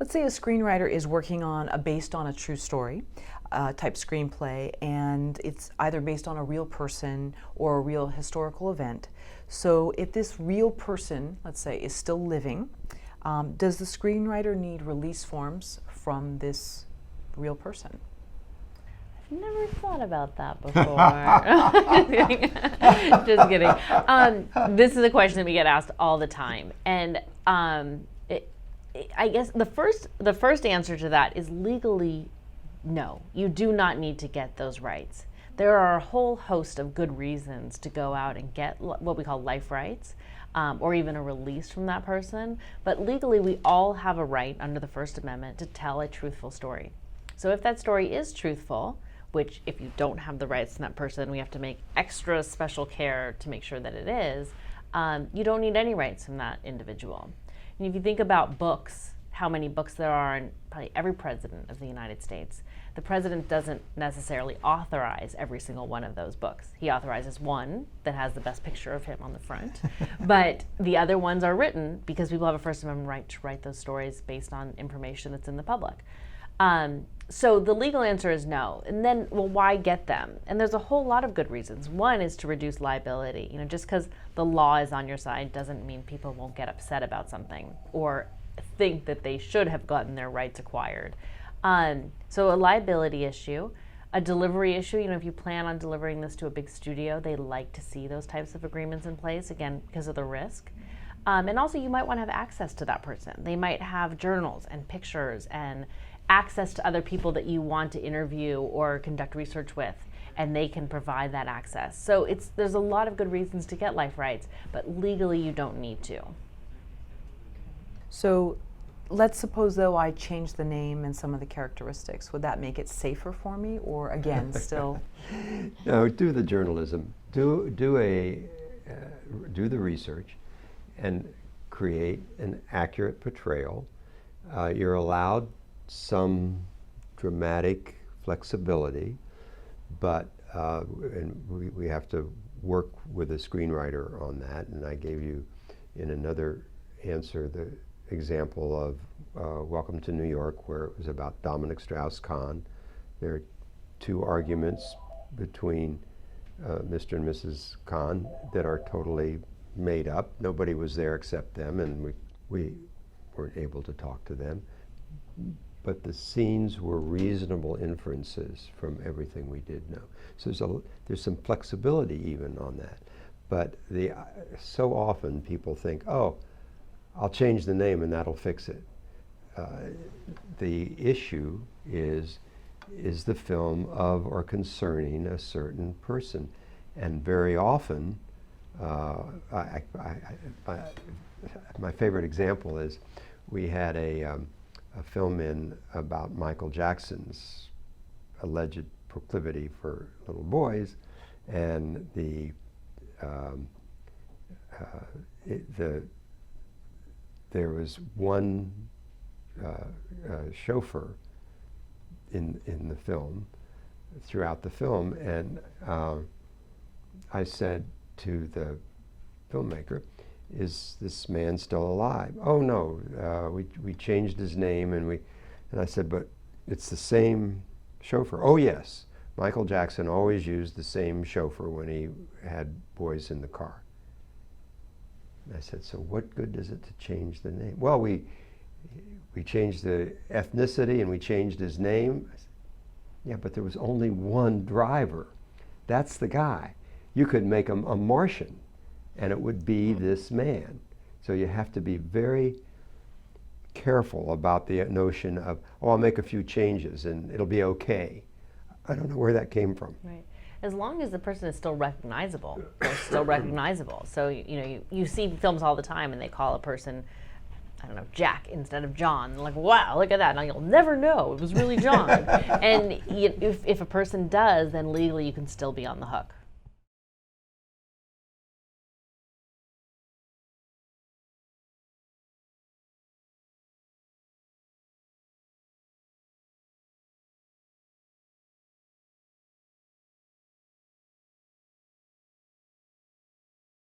Let's say a screenwriter is working on a based on a true story type screenplay, and it's either based on a real person or a real historical event. So if this real person, let's say, is still living, does the screenwriter need release forms from this real person? I've never thought about that before. Just kidding. This is a question that we get asked all the time, and I guess the first answer to that is legally, no. You do not need to get those rights. There are a whole host of good reasons to go out and get what we call life rights, or even a release from that person. But legally, we all have a right under the First Amendment to tell a truthful story. So if that story is truthful, which if you don't have the rights to that person, we have to make extra special care to make sure that it is, you don't need any rights from that individual. And if you think about books, how many books there are in probably every president of the United States, the president doesn't necessarily authorize every single one of those books. He authorizes one that has the best picture of him on the front, but the other ones are written because people have a First Amendment right to write those stories based on information that's in the public. So the legal answer is no. And then, well, why get them? And there's a whole lot of good reasons. One is to reduce liability. You know, just because the law is on your side doesn't mean people won't get upset about something or think that they should have gotten their rights acquired. So a liability issue, a delivery issue. You know, if you plan on delivering this to a big studio, they like to see those types of agreements in place, again, because of the risk. And also, you might want to have access to that person. They might have journals and pictures and access to other people that you want to interview or conduct research with, and they can provide that access. So there's a lot of good reasons to get life rights, but legally you don't need to. So let's suppose, though, I change the name and some of the characteristics. Would that make it safer for me, or again, still? No, do the journalism. Do the research and create an accurate portrayal. You're allowed some dramatic flexibility, but and we have to work with a screenwriter on that. And I gave you in another answer the example of Welcome to New York, where it was about Dominic Strauss-Kahn. There are two arguments between Mr. and Mrs. Kahn that are totally made up. Nobody was there except them, and we weren't able to talk to them. But the scenes were reasonable inferences from everything we did know. So there's some flexibility even on that. But so often people think, oh, I'll change the name and that'll fix it. The issue is the film of or concerning a certain person? And very often, my favorite example is we had a film about Michael Jackson's alleged proclivity for little boys, and there was one chauffeur in the film, throughout the film, and I said to the filmmaker, "Is this man still alive?" "Oh no, we changed his name," and I said, "But it's the same chauffeur." "Oh yes, Michael Jackson always used the same chauffeur when he had boys in the car." And I said, "So what good does it to change the name?" "Well, we changed the ethnicity and we changed his name." I said, "Yeah, but there was only one driver. That's the guy. You could make him a Martian, and it would be this man." So you have to be very careful about the notion of, oh, I'll make a few changes and it'll be okay. I don't know where that came from. Right. As long as the person is still recognizable, they're still recognizable. So you see films all the time and they call a person, I don't know, Jack instead of John. They're like, wow, look at that. Now you'll never know it was really John. And if a person does, then legally you can still be on the hook.